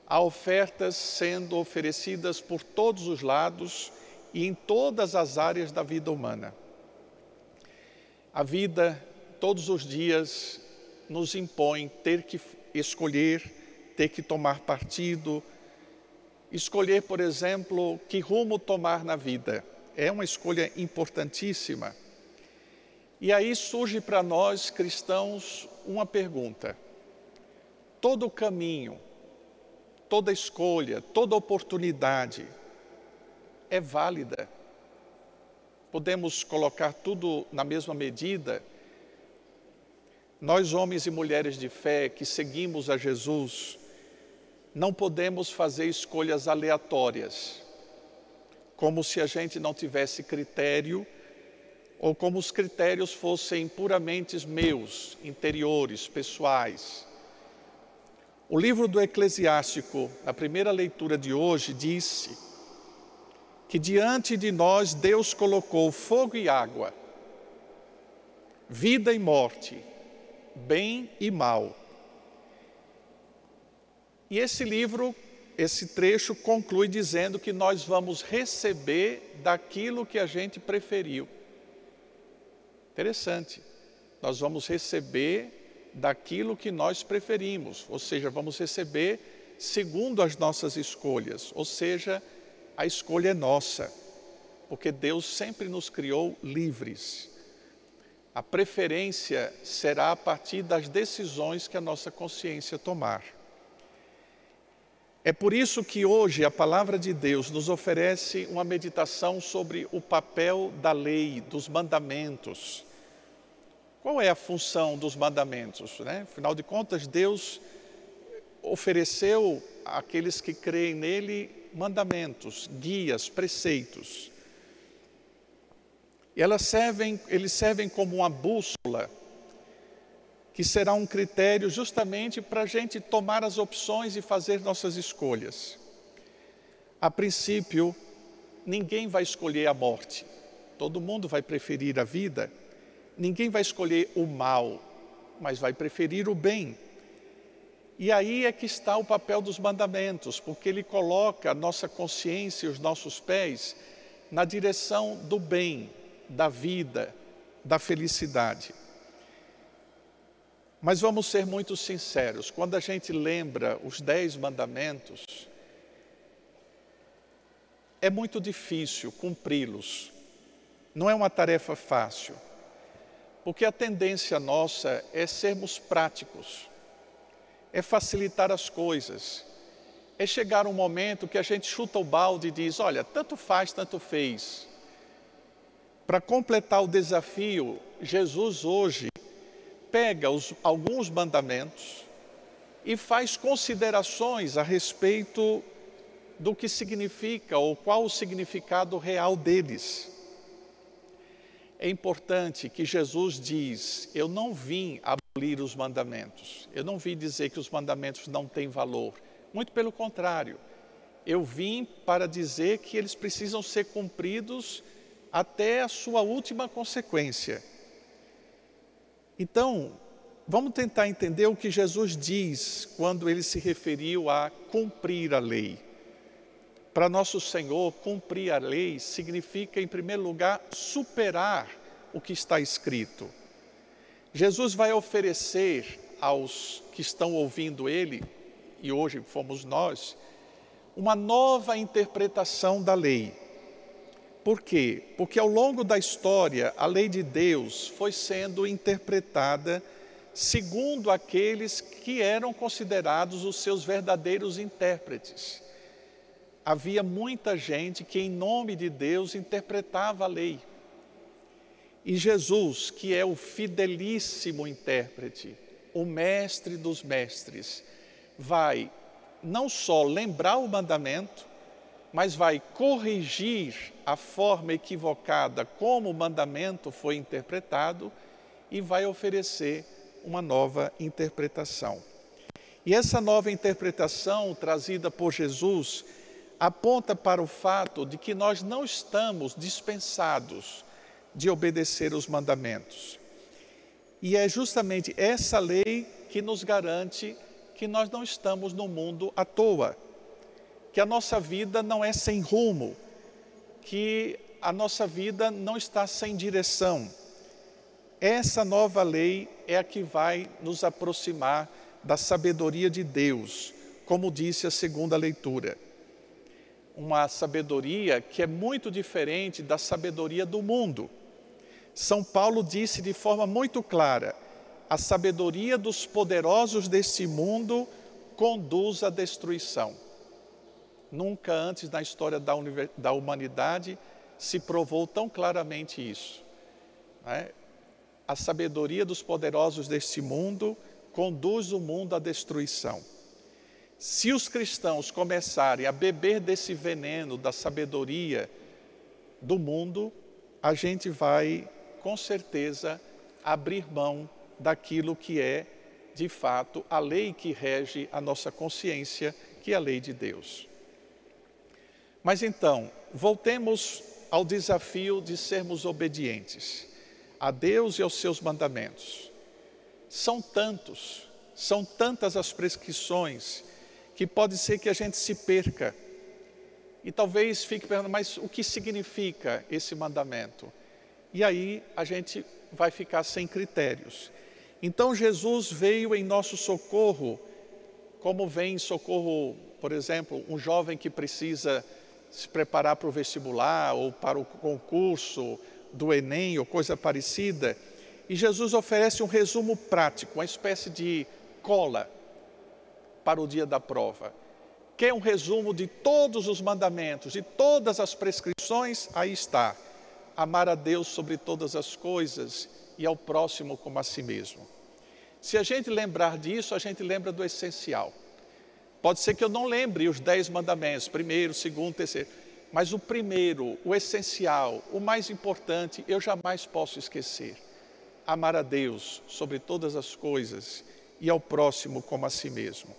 Há ofertas sendo oferecidas por todos os lados e em todas as áreas da vida humana. A vida, todos os dias, nos impõe ter que escolher, ter que tomar partido, escolher, por exemplo, que rumo tomar na vida. É uma escolha importantíssima. E aí surge para nós, cristãos, uma pergunta. Todo caminho, toda escolha, toda oportunidade é válida? Podemos colocar tudo na mesma medida? Nós, homens e mulheres de fé que seguimos a Jesus, não podemos fazer escolhas aleatórias, como se a gente não tivesse critério, ou como os critérios fossem puramente meus, interiores, pessoais. O livro do Eclesiástico, na primeira leitura de hoje, disse que diante de nós Deus colocou fogo e água, vida e morte, bem e mal. E esse livro, esse trecho conclui dizendo que nós vamos receber daquilo que a gente preferiu. Interessante. Nós vamos receber daquilo que nós preferimos, ou seja, vamos receber segundo as nossas escolhas, ou seja, a escolha é nossa, porque Deus sempre nos criou livres. A preferência será a partir das decisões que a nossa consciência tomar. É por isso que hoje a palavra de Deus nos oferece uma meditação sobre o papel da lei, dos mandamentos. Qual é a função dos mandamentos, né? Afinal de contas, Deus ofereceu àqueles que creem nele mandamentos, guias, preceitos. E eles servem como uma bússola, que será um critério justamente para a gente tomar as opções e fazer nossas escolhas. A princípio, ninguém vai escolher a morte, todo mundo vai preferir a vida. Ninguém vai escolher o mal, mas vai preferir o bem. E aí é que está o papel dos mandamentos, porque ele coloca a nossa consciência e os nossos pés na direção do bem, da vida, da felicidade. Mas vamos ser muito sinceros, quando a gente lembra os 10 mandamentos, é muito difícil cumpri-los. Não é uma tarefa fácil. Porque a tendência nossa é sermos práticos, é facilitar as coisas, é chegar um momento que a gente chuta o balde e diz, olha, tanto faz, tanto fez. Para completar o desafio, Jesus hoje pega alguns mandamentos e faz considerações a respeito do que significa ou qual o significado real deles. É importante que Jesus diz, eu não vim abolir os mandamentos, eu não vim dizer que os mandamentos não têm valor, muito pelo contrário, eu vim para dizer que eles precisam ser cumpridos até a sua última consequência. Então, vamos tentar entender o que Jesus diz quando ele se referiu a cumprir a lei. Para nosso Senhor, cumprir a lei significa, em primeiro lugar, superar o que está escrito. Jesus vai oferecer aos que estão ouvindo ele, e hoje fomos nós, uma nova interpretação da lei. Por quê? Porque ao longo da história, a lei de Deus foi sendo interpretada segundo aqueles que eram considerados os seus verdadeiros intérpretes. Havia muita gente que, em nome de Deus, interpretava a lei. E Jesus, que é o fidelíssimo intérprete, o mestre dos mestres, vai não só lembrar o mandamento, mas vai corrigir a forma equivocada como o mandamento foi interpretado e vai oferecer uma nova interpretação. E essa nova interpretação trazida por Jesus aponta para o fato de que nós não estamos dispensados de obedecer os mandamentos. E é justamente essa lei que nos garante que nós não estamos no mundo à toa, que a nossa vida não é sem rumo, que a nossa vida não está sem direção. Essa nova lei é a que vai nos aproximar da sabedoria de Deus, como disse a segunda leitura. Uma sabedoria que é muito diferente da sabedoria do mundo. São Paulo disse de forma muito clara: a sabedoria dos poderosos deste mundo conduz à destruição. Nunca antes na história da humanidade se provou tão claramente isso, né? A sabedoria dos poderosos deste mundo conduz o mundo à destruição. Se os cristãos começarem a beber desse veneno da sabedoria do mundo, a gente vai, com certeza, abrir mão daquilo que é, de fato, a lei que rege a nossa consciência, que é a lei de Deus. Mas então, voltemos ao desafio de sermos obedientes a Deus e aos seus mandamentos. São tantas as prescrições, que pode ser que a gente se perca. E talvez fique perguntando, mas o que significa esse mandamento? E aí a gente vai ficar sem critérios. Então Jesus veio em nosso socorro, como vem em socorro, por exemplo, um jovem que precisa se preparar para o vestibular ou para o concurso do Enem ou coisa parecida, e Jesus oferece um resumo prático, uma espécie de cola para o dia da prova, que é um resumo de todos os mandamentos, de todas as prescrições. Aí está: amar a Deus sobre todas as coisas e ao próximo como a si mesmo. Se a gente lembrar disso, a gente lembra do essencial. Pode ser que eu não lembre os 10 mandamentos, primeiro, segundo, terceiro, mas o primeiro, o essencial, o mais importante, eu jamais posso esquecer: amar a Deus sobre todas as coisas e ao próximo como a si mesmo.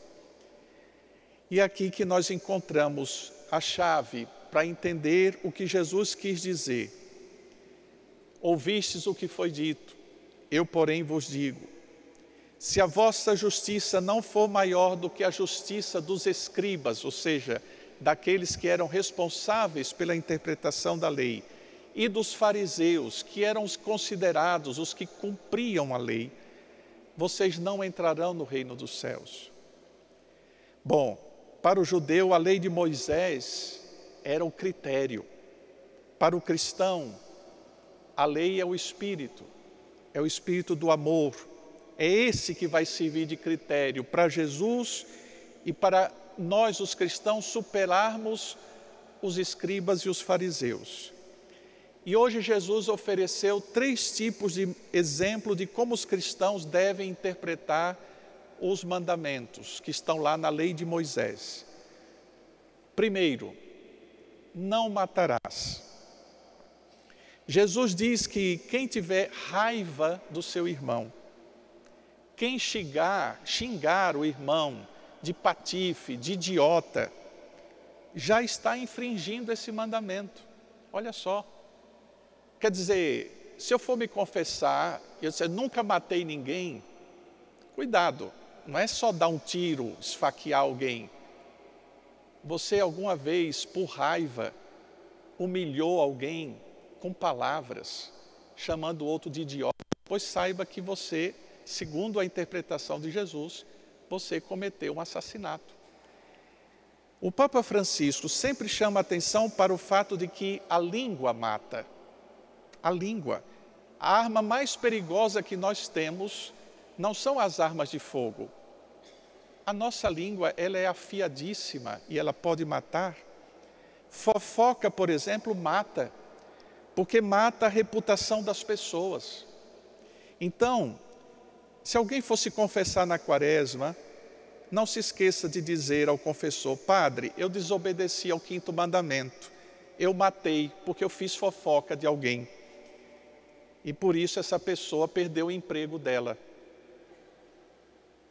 E é aqui que nós encontramos a chave para entender o que Jesus quis dizer. Ouvistes o que foi dito, eu porém vos digo: se a vossa justiça não for maior do que a justiça dos escribas, ou seja, daqueles que eram responsáveis pela interpretação da lei, e dos fariseus, que eram os considerados os que cumpriam a lei, vocês não entrarão no reino dos céus. Bom, para o judeu a lei de Moisés era o critério. Para o cristão, a lei é o espírito do amor. É esse que vai servir de critério para Jesus e para nós, os cristãos, superarmos os escribas e os fariseus. E hoje Jesus ofereceu 3 tipos de exemplo de como os cristãos devem interpretar os mandamentos que estão lá na lei de Moisés. Primeiro, não matarás. Jesus diz que quem tiver raiva do seu irmão, quem xingar o irmão de patife, de idiota, já está infringindo esse mandamento. Olha só. Quer dizer, se eu for me confessar e eu disser nunca matei ninguém, cuidado, não é só dar um tiro, esfaquear alguém. Você alguma vez, por raiva, humilhou alguém com palavras, chamando o outro de idiota? Pois saiba que você, segundo a interpretação de Jesus, você cometeu um assassinato. O Papa Francisco sempre chama a atenção para o fato de que a língua mata. A língua, a arma mais perigosa que nós temos, não são as armas de fogo. A nossa língua, ela é afiadíssima e ela pode matar. Fofoca, por exemplo, mata, porque mata a reputação das pessoas. Então, se alguém fosse confessar na quaresma, não se esqueça de dizer ao confessor: padre, eu desobedeci ao 5º mandamento, eu matei porque eu fiz fofoca de alguém. E por isso essa pessoa perdeu o emprego dela.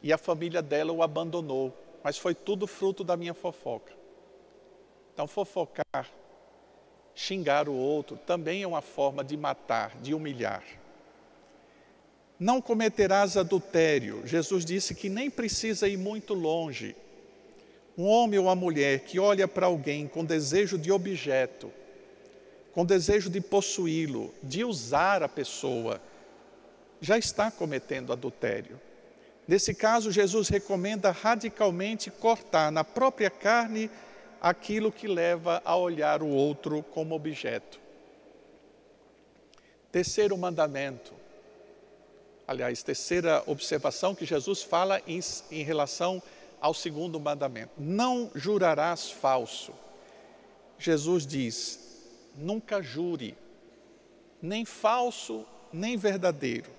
E a família dela o abandonou, mas foi tudo fruto da minha fofoca. Então fofocar, xingar o outro, também é uma forma de matar, de humilhar. Não cometerás adultério. Jesus disse que nem precisa ir muito longe. Um homem ou uma mulher que olha para alguém com desejo de objeto, com desejo de possuí-lo, de usar a pessoa, já está cometendo adultério. Nesse caso, Jesus recomenda radicalmente cortar na própria carne aquilo que leva a olhar o outro como objeto. Terceiro mandamento, aliás, terceira observação que Jesus fala em relação ao segundo mandamento. Não jurarás falso. Jesus diz, nunca jure, nem falso, nem verdadeiro.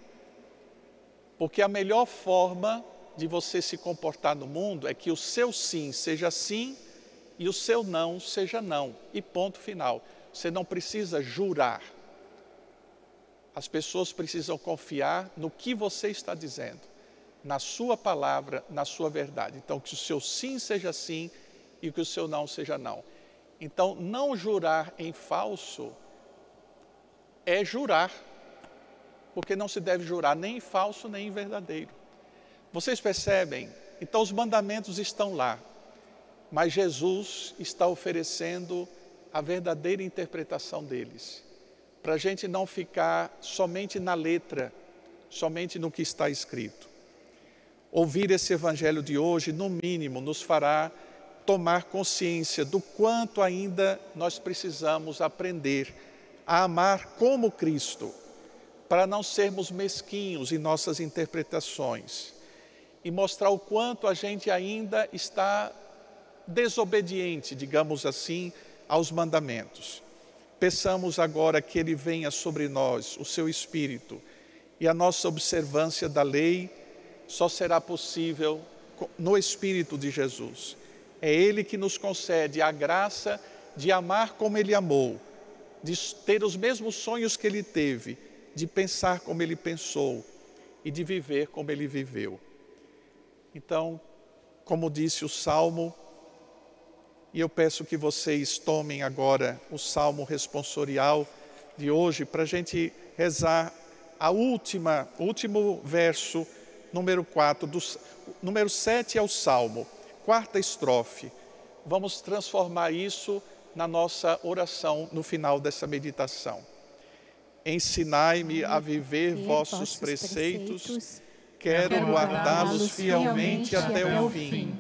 Porque a melhor forma de você se comportar no mundo é que o seu sim seja sim e o seu não seja não. E ponto final. Você não precisa jurar. As pessoas precisam confiar no que você está dizendo, na sua palavra, na sua verdade. Então, que o seu sim seja sim e que o seu não seja não. Então, não jurar em falso é jurar, porque não se deve jurar nem em falso nem em verdadeiro. Vocês percebem? Então, os mandamentos estão lá, mas Jesus está oferecendo a verdadeira interpretação deles, para a gente não ficar somente na letra, somente no que está escrito. Ouvir esse evangelho de hoje, no mínimo, nos fará tomar consciência do quanto ainda nós precisamos aprender a amar como Cristo, para não sermos mesquinhos em nossas interpretações e mostrar o quanto a gente ainda está desobediente, digamos assim, aos mandamentos. Peçamos agora que Ele venha sobre nós, o seu Espírito, e a nossa observância da lei só será possível no Espírito de Jesus. É Ele que nos concede a graça de amar como Ele amou, de ter os mesmos sonhos que Ele teve, de pensar como Ele pensou e de viver como Ele viveu. Então, como disse o Salmo, e eu peço que vocês tomem agora o Salmo responsorial de hoje para a gente rezar o último verso, número 4, número 7 é o Salmo, quarta estrofe. Vamos transformar isso na nossa oração no final dessa meditação. Ensinai-me a viver vossos preceitos, quero guardá-los fielmente até o fim.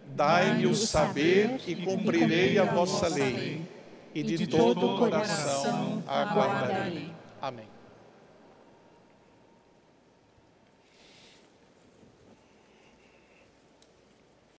Dai-me o saber e cumprirei a vossa lei, e de todo o coração a guardarei. Amém.